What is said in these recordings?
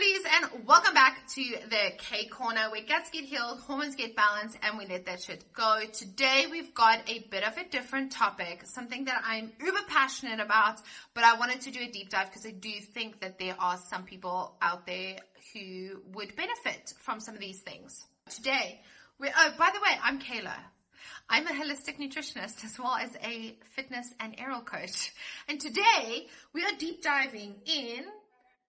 beauties, and welcome back to the K Corner, where guts get healed, hormones get balanced, and we let that shit go. Today we've got a bit of a different topic, something that I'm uber passionate about, but I wanted to do a deep dive because I do think that there are some people out there who would benefit from some of these things. Today, by the way, I'm Kayla. I'm a holistic nutritionist as well as a fitness and aerial coach. And today we are deep diving in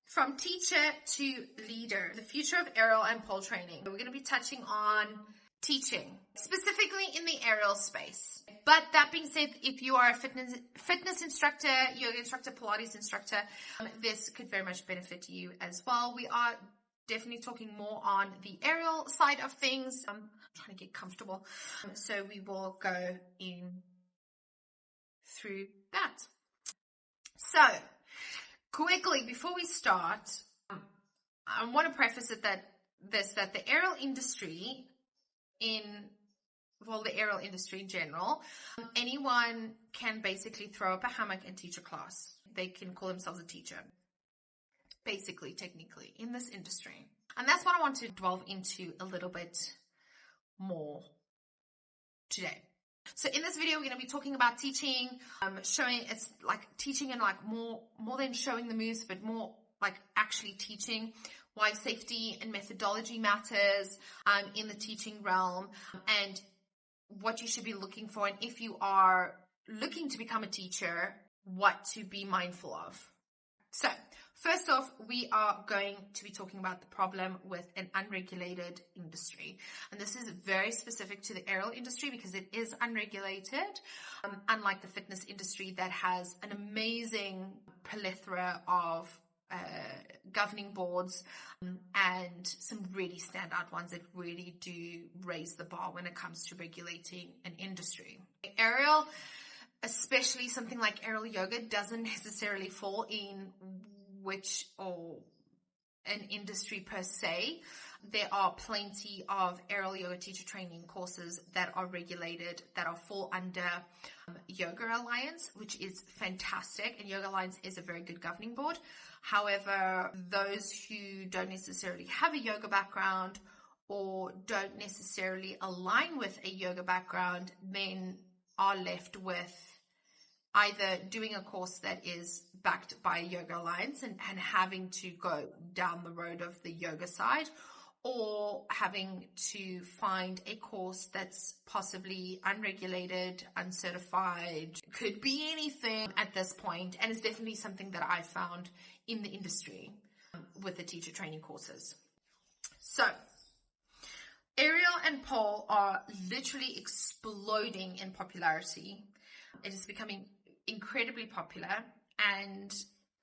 from teacher to leader, the future of aerial and pole training. We're going to be touching on teaching, specifically in the aerial space. But that being said, if you are a fitness instructor, yoga instructor, Pilates instructor, this could very much benefit you as well. We are definitely talking more on the aerial side of things. I'm trying to get comfortable. So we will go in through that. So quickly, before we start, I want to preface it that the aerial industry the aerial industry in general, anyone can basically throw up a hammock and teach a class. They can call themselves a teacher, basically, technically, in this industry. And that's what I want to delve into a little bit more today. So in this video, we're going to be talking about teaching, showing, it's like teaching and like more than showing the moves, but more like actually teaching why safety and methodology matters in the teaching realm, and what you should be looking for. And if you are looking to become a teacher, what to be mindful of. So first off, we are going to be talking about the problem with an unregulated industry. And this is very specific to the aerial industry because it is unregulated, unlike the fitness industry that has an amazing plethora of governing boards and some really standout ones that really do raise the bar when it comes to regulating an industry. Aerial, especially something like aerial yoga, doesn't necessarily fall in an industry per se. There are plenty of aerial yoga teacher training courses that are regulated, that are fall under Yoga Alliance, which is fantastic. And Yoga Alliance is a very good governing board. However, those who don't necessarily have a yoga background or don't necessarily align with a yoga background then are left with either doing a course that is backed by Yoga Alliance and having to go down the road of the yoga side, or having to find a course that's possibly unregulated, uncertified, could be anything at this point. And it's definitely something that I found in the industry with the teacher training courses. So aerial and pole are literally exploding in popularity. It is becoming incredibly popular, and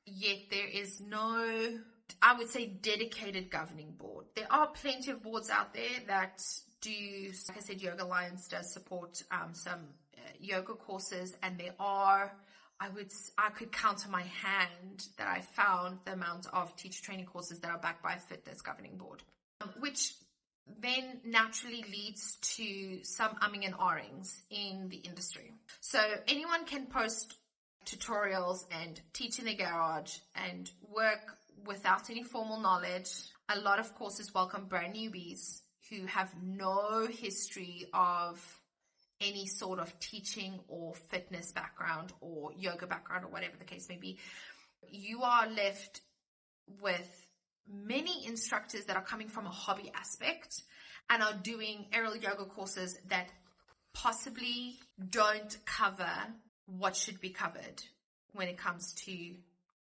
yet there is no, I would say, dedicated governing board. There are plenty of boards out there that do, like I said, Yoga Alliance does support some yoga courses, and there are, I could count on my hand that I found the amount of teacher training courses that are backed by a fitness governing board, which then naturally leads to some umming and ahhings in the industry. So anyone can post tutorials and teach in their garage and work without any formal knowledge. A lot of courses welcome brand newbies who have no history of any sort of teaching or fitness background or yoga background or whatever the case may be. You are left with many instructors that are coming from a hobby aspect and are doing aerial yoga courses that possibly don't cover what should be covered when it comes to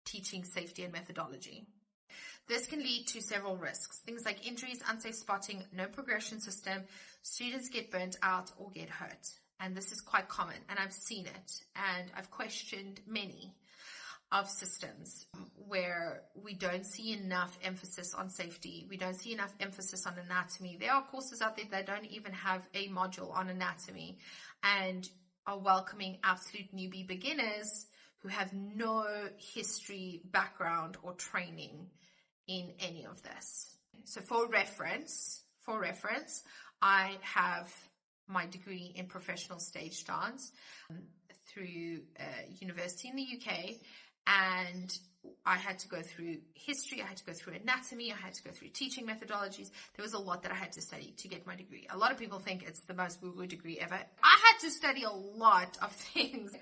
teaching safety and methodology. This can lead to several risks, things like injuries, unsafe spotting, no progression system, students get burnt out or get hurt. And this is quite common, and I've seen it, and I've questioned many of systems where we don't see enough emphasis on safety. We don't see enough emphasis on anatomy. There are courses out there that don't even have a module on anatomy and are welcoming absolute newbie beginners who have no history, background, or training in any of this. So for reference, I have my degree in professional stage dance through university in the UK, and I had to go through history, I had to go through anatomy, I had to go through teaching methodologies. There was a lot that I had to study to get my degree. A lot of people think it's the most woo-woo degree ever. I had to study a lot of things.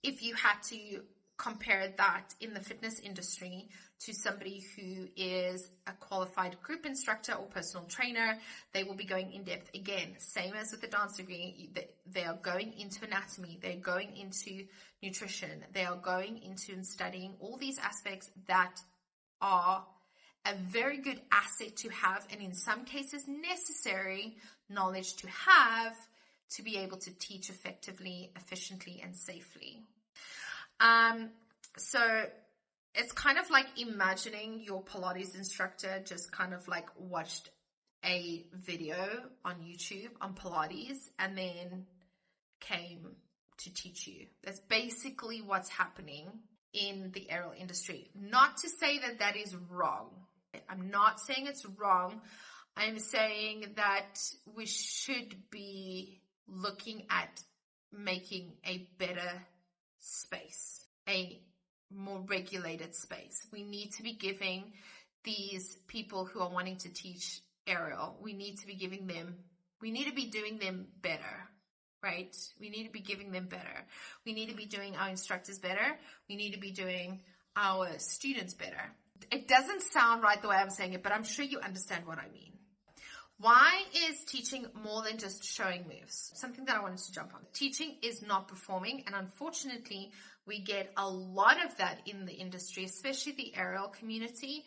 If you had to compare that in the fitness industry to somebody who is a qualified group instructor or personal trainer, they will be going in depth. Again, same as with the dance degree, they are going into anatomy, they're going into nutrition, they are going into and studying all these aspects that are a very good asset to have, and in some cases necessary knowledge to have to be able to teach effectively, efficiently, and safely. So it's kind of like imagining your Pilates instructor just kind of like watched a video on YouTube on Pilates and then came to teach you. That's basically what's happening in the aerial industry. Not to say that that is wrong. I'm not saying it's wrong. I'm saying that we should be looking at making a better space, a more regulated space. We need to be giving these people who are wanting to teach aerial, we need to be doing them better, right? We need to be giving them better. We need to be doing our instructors better. We need to be doing our students better. It doesn't sound right the way I'm saying it, but I'm sure you understand what I mean. Why is teaching more than just showing moves? Something that I wanted to jump on. Teaching is not performing, and unfortunately, we get a lot of that in the industry, especially the aerial community,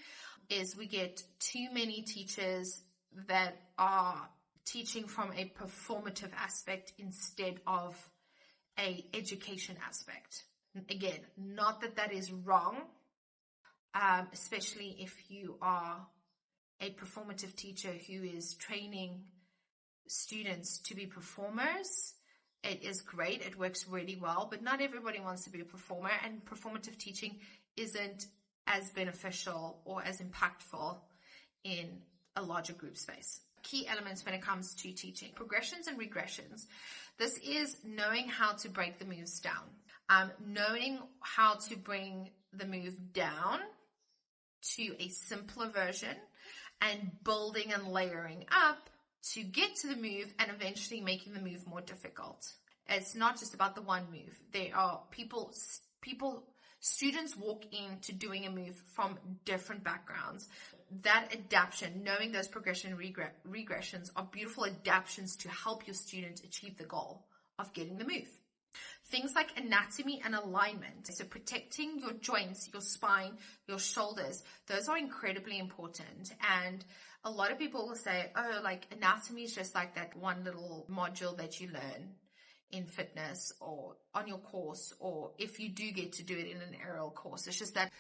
is we get too many teachers that are teaching from a performative aspect instead of a education aspect. Again, not that that is wrong, especially if you are a performative teacher who is training students to be performers. It is great. It works really well, but not everybody wants to be a performer, and performative teaching isn't as beneficial or as impactful in a larger group space. Key elements when it comes to teaching: progressions and regressions. This is knowing how to break the moves down, knowing how to bring the move down to a simpler version, and building and layering up to get to the move and eventually making the move more difficult. It's not just about the one move. There are students walk into doing a move from different backgrounds. That adaptation, knowing those progression regressions are beautiful adaptations to help your student achieve the goal of getting the move. Things like anatomy and alignment, so protecting your joints, your spine, your shoulders, those are incredibly important. And a lot of people will say, oh, like anatomy is just like that one little module that you learn in fitness or on your course, or if you do get to do it in an aerial course, it's just that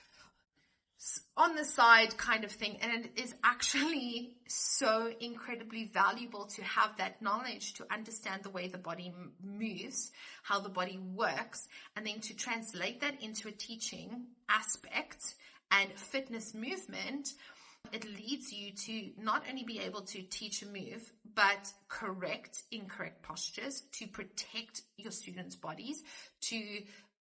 on the side kind of thing. And it is actually so incredibly valuable to have that knowledge, to understand the way the body moves, how the body works, and then to translate that into a teaching aspect and fitness movement. It leads you to not only be able to teach a move, but correct incorrect postures, to protect your students' bodies, to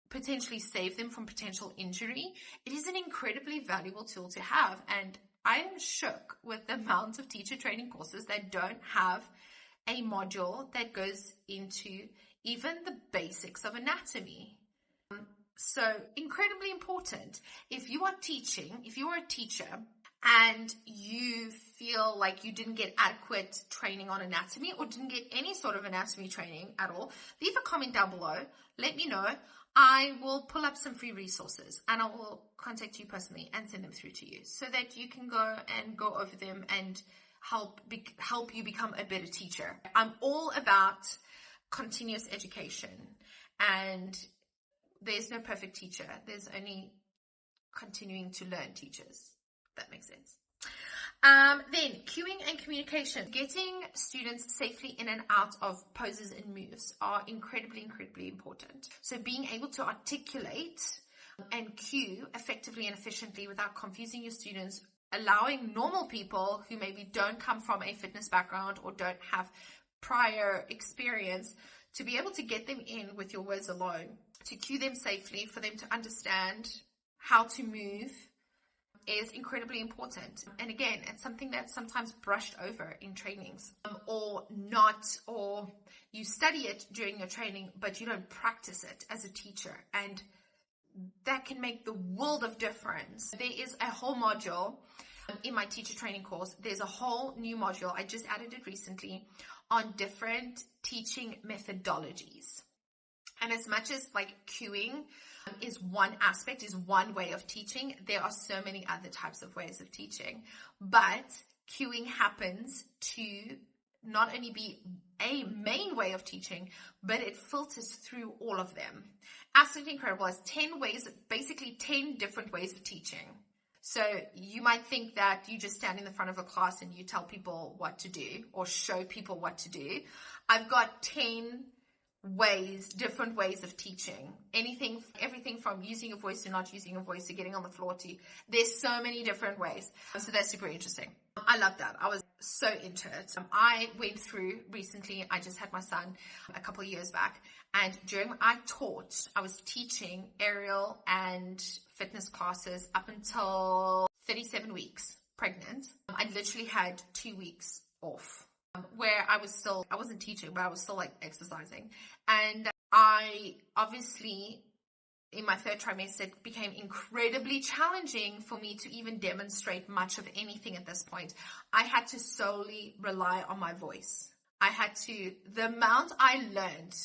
potentially save them from potential injury. It is an incredibly valuable tool to have. And I am shook with the amount of teacher training courses that don't have a module that goes into even the basics of anatomy. So incredibly important. If you are teaching, if you are a teacher and you feel like you didn't get adequate training on anatomy or didn't get any sort of anatomy training at all, leave a comment down below. Let me know. I will pull up some free resources and I will contact you personally and send them through to you so that you can go over them and help you become a better teacher. I'm all about continuous education, and there's no perfect teacher. There's only continuing to learn teachers. That makes sense. Then cueing and communication. Getting students safely in and out of poses and moves are incredibly, incredibly important. So being able to articulate and cue effectively and efficiently without confusing your students, allowing normal people who maybe don't come from a fitness background or don't have prior experience to be able to get them in with your words alone, to cue them safely, for them to understand how to move is incredibly important. And again, it's something that's sometimes brushed over in trainings, or you study it during your training, but you don't practice it as a teacher. And that can make the world of difference. There is a whole module in my teacher training course. There's a whole new module. I just added it recently on different teaching methodologies. And as much as like KHOOII is one aspect, is one way of teaching, there are so many other types of ways of teaching. But KHOOII happens to not only be a main way of teaching, but it filters through all of them. Absolutely incredible. It's 10 ways, basically 10 different ways of teaching. So you might think that you just stand in the front of a class and you tell people what to do or show people what to do. I've got 10 ways, different ways of teaching. Everything from using your voice to not using your voice to getting on the floor to, there's so many different ways. So that's super interesting. I love that. I was so into it. I went through recently, I just had my son a couple of years back, and I was teaching aerial and fitness classes up until 37 weeks pregnant. I literally had 2 weeks off, where I wasn't teaching, but I was still like exercising. And I obviously, in my third trimester, it became incredibly challenging for me to even demonstrate much of anything at this point. I had to solely rely on my voice. The amount I learned,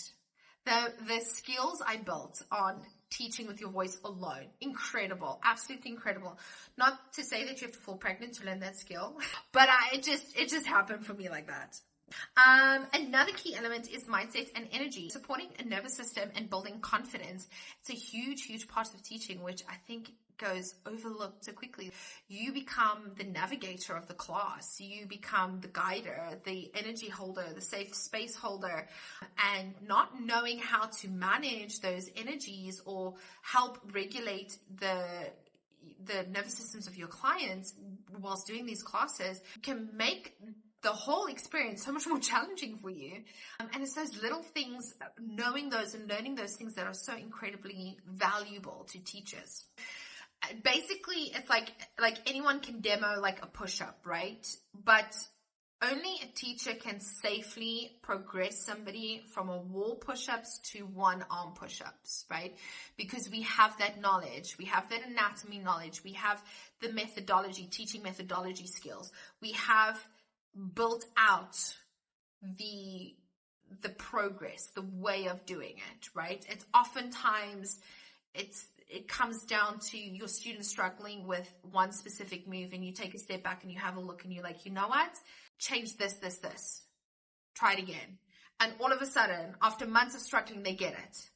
the skills I built on teaching with your voice alone, incredible, absolutely incredible. Not to say that you have to fall pregnant to learn that skill, but it just happened for me like that. Another key element is mindset and energy. Supporting a nervous system and building confidence. It's a huge part of teaching, which I think goes overlooked so quickly. You become the navigator of the class. You become the guider, the energy holder, the safe space holder, and not knowing how to manage those energies or help regulate the nervous systems of your clients whilst doing these classes can make the whole experience so much more challenging for you. And it's those little things, knowing those and learning those things, that are so incredibly valuable to teachers. Basically, it's like anyone can demo like a push-up, right? But only a teacher can safely progress somebody from a wall push-ups to one arm push-ups, right? Because we have that knowledge, we have that anatomy knowledge, we have the methodology, teaching methodology skills, we have built out the progress, the way of doing it, right? It's oftentimes it comes down to your students struggling with one specific move, and you take a step back and you have a look and you're like, you know what? Change this. Try it again. And all of a sudden, after months of struggling, they get it.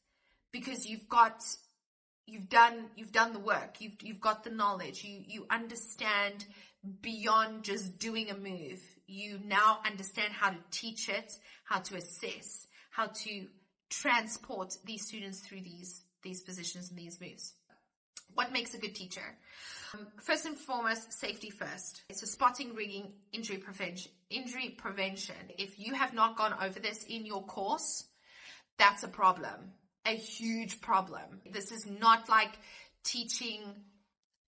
Because you've done the work. You've got the knowledge. You understand beyond just doing a move. You now understand how to teach it, how to assess, how to transport these students through these positions and these moves. What makes a good teacher? First and foremost, safety first. So spotting, rigging, injury prevention. If you have not gone over this in your course, that's a problem, a huge problem. This is not like teaching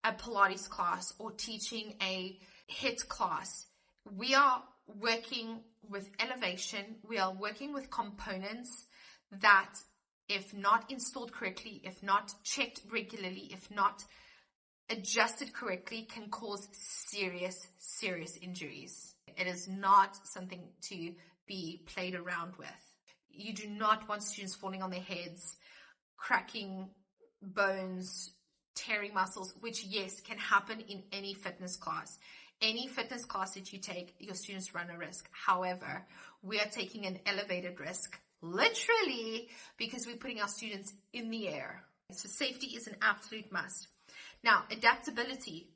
a Pilates class or teaching a HIIT class. We are working with elevation. We are working with components that, if not installed correctly, if not checked regularly, if not adjusted correctly, can cause serious injuries. It is not something to be played around with. You do not want students falling on their heads, cracking bones, tearing muscles, which, yes, can happen in any fitness class. Any fitness class that you take, your students run a risk. However, we are taking an elevated risk, literally, because we're putting our students in the air. So safety is an absolute must. Now, adaptability,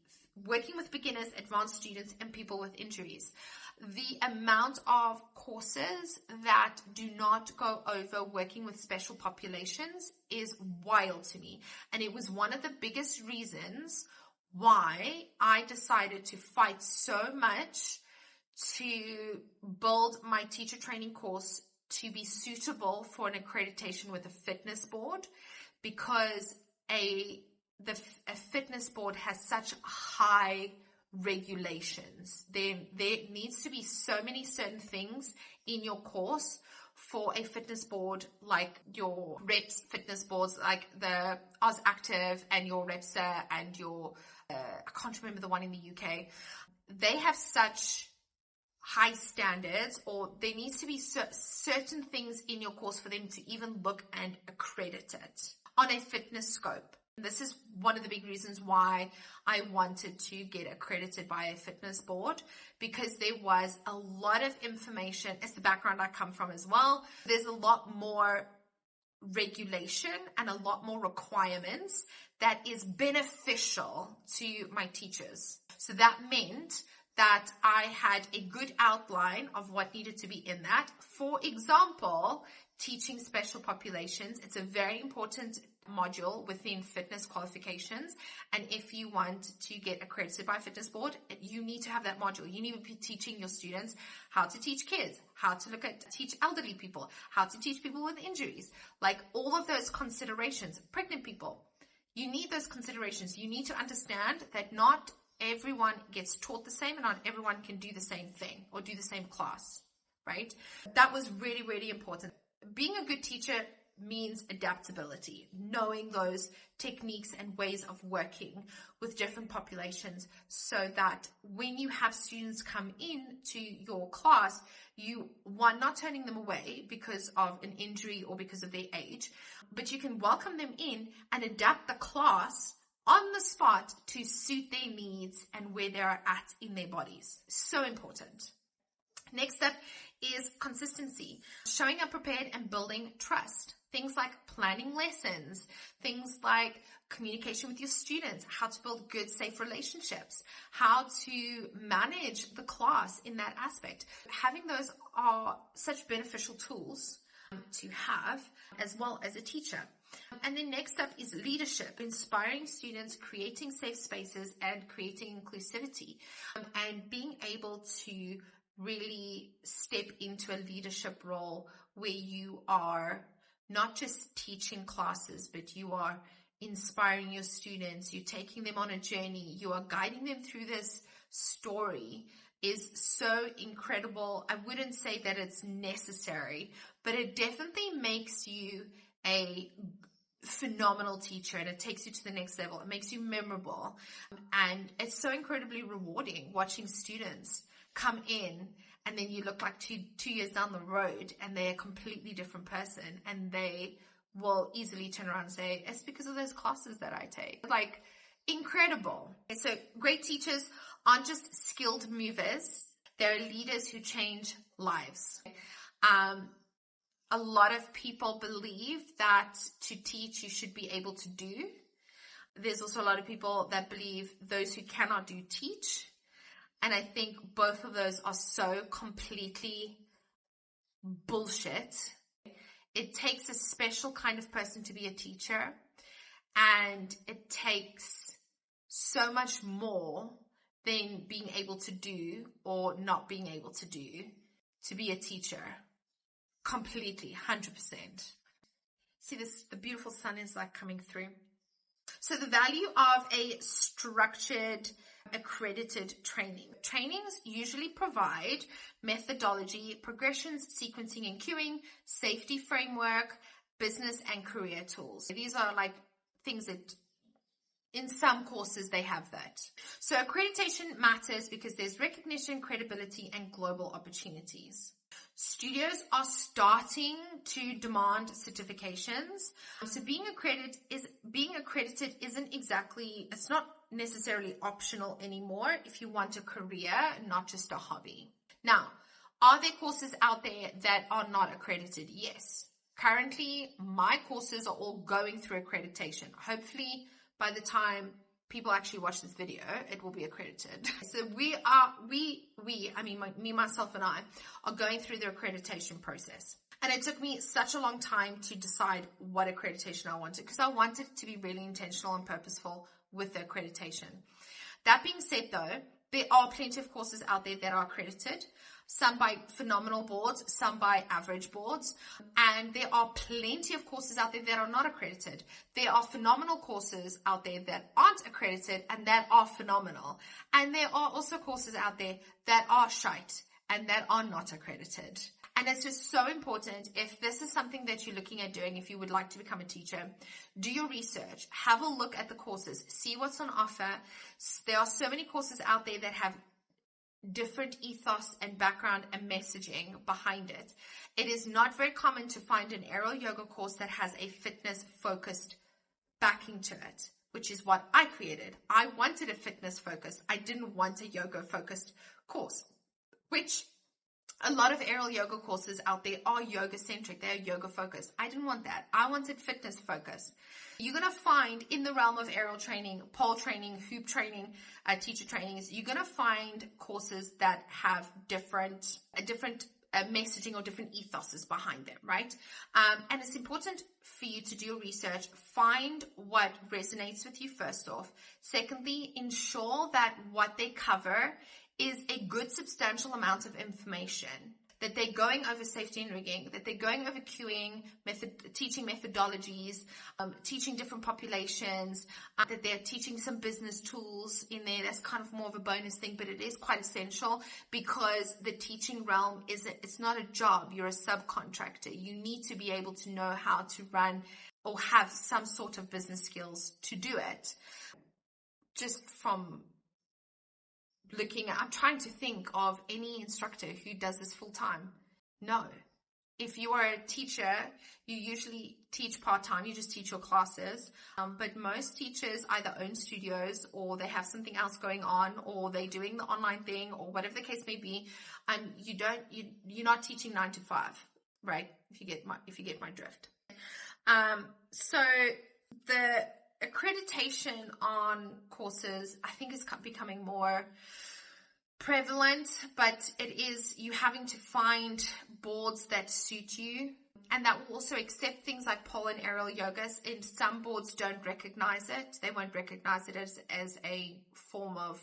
working with beginners, advanced students, and people with injuries. The amount of courses that do not go over working with special populations is wild to me. And it was one of the biggest reasons why I decided to fight so much to build my teacher training course to be suitable for an accreditation with a fitness board, because a fitness board has such high regulations. There needs to be so many certain things in your course for a fitness board, like your reps fitness boards, like the Oz Active and your Repsa and your, I can't remember the one in the UK. They have such high standards, or there needs to be certain things in your course for them to even look and accredit it on a fitness scope. This is one of the big reasons why I wanted to get accredited by a fitness board, because there was a lot of information. It's the background I come from as well. There's a lot more regulation and a lot more requirements that is beneficial to my teachers. So that meant that I had a good outline of what needed to be in that. For example, teaching special populations. It's a very important module within fitness qualifications. And if you want to get accredited by a fitness board, you need to have that module. You need to be teaching your students how to teach kids, how to teach elderly people, how to teach people with injuries, like all of those considerations, pregnant people. You need those considerations. You need to understand that not everyone gets taught the same and not everyone can do the same thing or do the same class, right? That was really, really important. Being a good teacher means adaptability, knowing those techniques and ways of working with different populations, so that when you have students come in to your class, you are not turning them away because of an injury or because of their age, but you can welcome them in and adapt the class on the spot to suit their needs and where they are at in their bodies. So important. Next up is consistency, showing up prepared and building trust. Things like planning lessons, things like communication with your students, how to build good, safe relationships, how to manage the class in that aspect. Having those are such beneficial tools to have as well as a teacher. And then next up is leadership, inspiring students, creating safe spaces and creating inclusivity, and being able to really step into a leadership role where you are not just teaching classes, but you are inspiring your students, you're taking them on a journey, you are guiding them through this story is so incredible. I wouldn't say that it's necessary, but it definitely makes you a phenomenal teacher and it takes you to the next level. It makes you memorable. And it's so incredibly rewarding watching students come in and then you look like two years down the road and they're a completely different person, and they will easily turn around and say, it's because of those classes that I take. Like, incredible. So great teachers aren't just skilled movers. They're leaders who change lives. A lot of people believe that to teach, you should be able to do. There's also a lot of people that believe those who cannot do teach. And I think both of those are so completely bullshit. It takes a special kind of person to be a teacher. And it takes so much more than being able to do or not being able to do to be a teacher. Completely, 100%. See this, the beautiful sun is like coming through. So the value of a structured, accredited training. Trainings usually provide methodology, progressions, sequencing and queuing, safety framework, business and career tools. These are like things that in some courses they have that. So accreditation matters because there's recognition, credibility, and global opportunities. Studios are starting to demand certifications. So being accredited isn't exactly, it's not necessarily optional anymore if you want a career, not just a hobby. Now, are there courses out there that are not accredited? Yes. Currently, my courses are all going through accreditation. Hopefully, by the time people actually watch this video, it will be accredited. So me, myself, and I are going through the accreditation process. And it took me such a long time to decide what accreditation I wanted, because I wanted to be really intentional and purposeful with the accreditation. That being said, though, There are plenty of courses out there that are accredited, some by phenomenal boards, some by average boards, and there are plenty of courses out there that are not accredited. There are phenomenal courses out there that aren't accredited and that are phenomenal. And there are also courses out there that are shite and that are not accredited. And it's just so important, if this is something that you're looking at doing, if you would like to become a teacher, do your research, have a look at the courses, see what's on offer. There are so many courses out there that have different ethos and background and messaging behind it. It is not very common to find an aerial yoga course that has a fitness focused backing to it, which is what I created. I wanted a fitness focus. I didn't want a yoga focused course, which a lot of aerial yoga courses out there are yoga centric. They're yoga focused. I didn't want that. I wanted fitness focused. You're going to find in the realm of aerial training, pole training, hoop training, teacher trainings, you're going to find courses that have different messaging or different ethoses behind them, right? And it's important for you to do your research, find what resonates with you first off. Secondly, ensure that what they cover is a good substantial amount of information, that they're going over safety and rigging, that they're going over queuing, teaching methodologies, teaching different populations, that they're teaching some business tools in there. That's kind of more of a bonus thing, but it is quite essential because the teaching realm it's not a job. You're a subcontractor. You need to be able to know how to run or have some sort of business skills to do it. Just from I'm trying to think of any instructor who does this full time. No. If you are a teacher, you usually teach part-time, you just teach your classes. But most teachers either own studios or they have something else going on or they're doing the online thing or whatever the case may be. And you're not teaching 9 to 5, right? If you get my drift. So the accreditation on courses, I think, is becoming more prevalent, but you having to find boards that suit you and that will also accept things like pole and aerial yogas. And some boards don't recognize it. They won't recognize it as a form of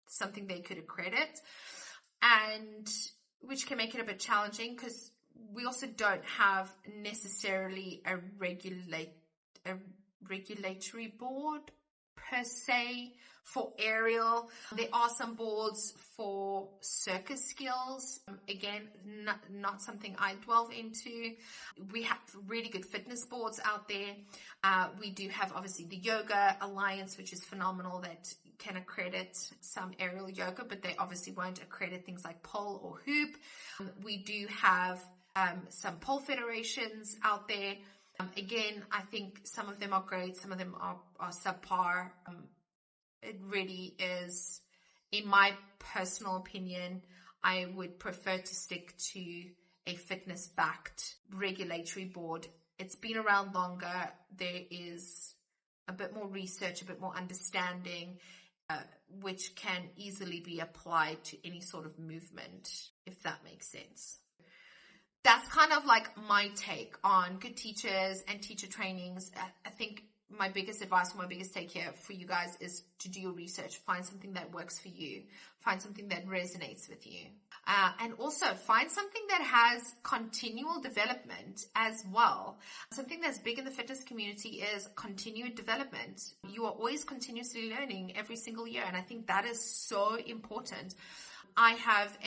something they could accredit, and which can make it a bit challenging because we also don't have necessarily a regulatory board per se for aerial. There are some boards for circus skills. Again, not something I delve into. We have really good fitness boards out there. We do have obviously the Yoga Alliance, which is phenomenal, that can accredit some aerial yoga, but they obviously won't accredit things like pole or hoop. We do have some pole federations out there. Again, I think some of them are great, some of them are subpar. It really is, in my personal opinion, I would prefer to stick to a fitness-backed regulatory board. It's been around longer. There is a bit more research, a bit more understanding, which can easily be applied to any sort of movement, if that makes sense. That's kind of like my take on good teachers and teacher trainings. I think my biggest advice, my biggest take here for you guys is to do your research, find something that works for you, find something that resonates with you. And also find something that has continual development as well. Something that's big in the fitness community is continued development. You are always continuously learning every single year. And I think that is so important. I have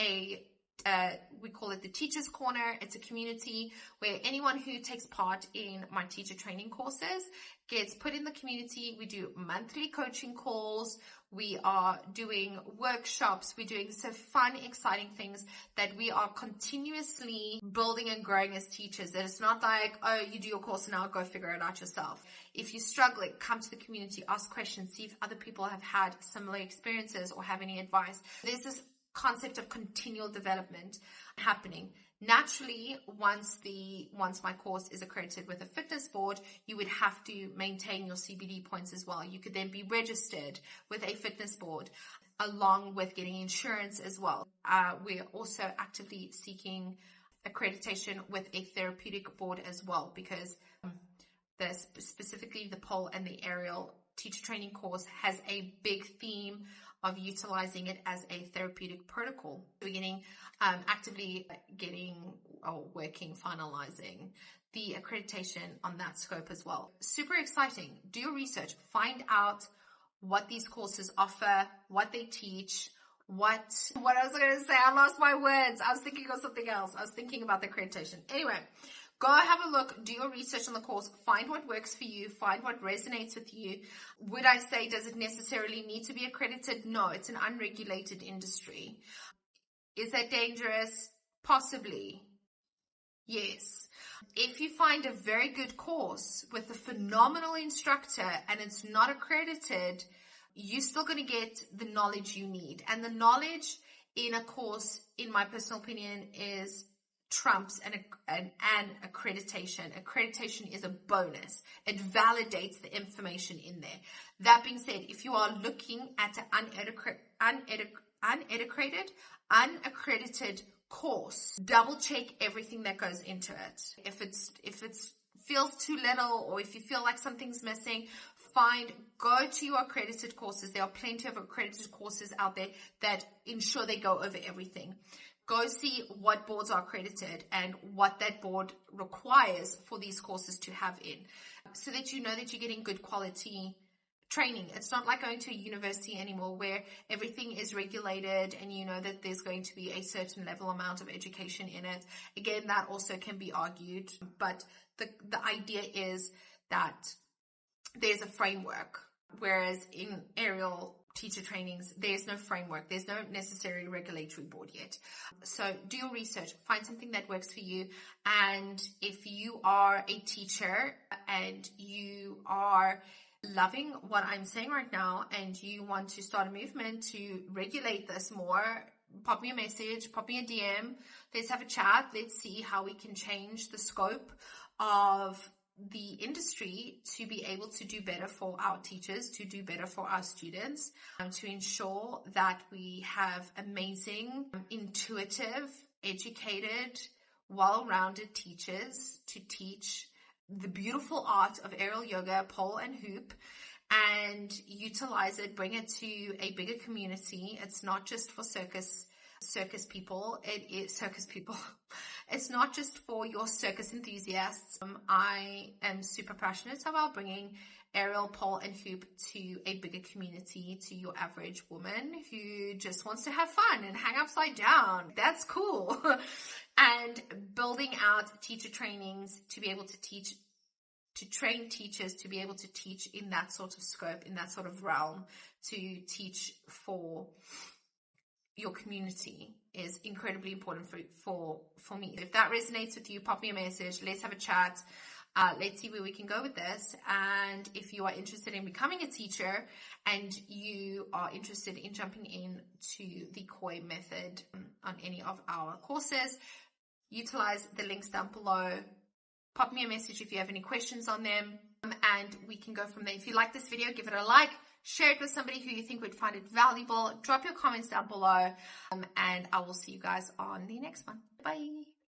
we call it the Teacher's Corner. It's a community where anyone who takes part in my teacher training courses gets put in the community. We do monthly coaching calls. We are doing workshops. We're doing some fun, exciting things that we are continuously building and growing as teachers. That it's not like, oh, you do your course and now go figure it out yourself. If you're struggling, come to the community, ask questions, see if other people have had similar experiences or have any advice. There's this concept of continual development happening. Naturally, once my course is accredited with a fitness board, you would have to maintain your CBD points as well. You could then be registered with a fitness board along with getting insurance as well. We are also actively seeking accreditation with a therapeutic board as well, because specifically the pole and the aerial teacher training course has a big theme of utilizing it as a therapeutic protocol. We're actively working, finalizing the accreditation on that scope as well. Super exciting. Do your research. Find out what these courses offer, what they teach, what I was going to say. I lost my words. I was thinking of something else. I was thinking about the accreditation. Anyway, go have a look, do your research on the course, find what works for you, find what resonates with you. Would I say, does it necessarily need to be accredited? No, it's an unregulated industry. Is that dangerous? Possibly. Yes. If you find a very good course with a phenomenal instructor and it's not accredited, you're still going to get the knowledge you need. And the knowledge in a course, in my personal opinion, is trumps an accreditation. Accreditation is a bonus. It validates the information in there. That being said, if you are looking at an unaccredited course, double check everything that goes into it. If it feels too little, or if you feel like something's missing, go to your accredited courses. There are plenty of accredited courses out there that ensure they go over everything. Go see what boards are accredited and what that board requires for these courses to have in, so that you know that you're getting good quality training. It's not like going to a university anymore where everything is regulated and you know that there's going to be a certain level amount of education in it. Again, that also can be argued, but the idea is that there's a framework, whereas in aerial teacher trainings, there's no framework. There's no necessary regulatory board yet. So do your research, find something that works for you. And if you are a teacher and you are loving what I'm saying right now and you want to start a movement to regulate this more, pop me a message, pop me a DM. Let's have a chat. Let's see how we can change the scope of the industry to be able to do better for our teachers, to do better for our students, to ensure that we have amazing, intuitive, educated, well-rounded teachers to teach the beautiful art of aerial yoga, pole and hoop, and utilize it, bring it to a bigger community. It's not just for circus people. It is circus people. It's not just for your circus enthusiasts. I am super passionate about bringing aerial, pole and hoop to a bigger community, to your average woman who just wants to have fun and hang upside down. That's cool. And building out teacher trainings to be able to teach, to train teachers to be able to teach in that sort of scope, in that sort of realm, to teach for your community is incredibly important for me. If that resonates with you, pop me a message. Let's have a chat. Let's see where we can go with this. And if you are interested in becoming a teacher and you are interested in jumping into the KHOOII method on any of our courses, utilize the links down below. Pop me a message if you have any questions on them, and we can go from there. If you like this video, give it a like. Share it with somebody who you think would find it valuable. Drop your comments down below, and I will see you guys on the next one. Bye.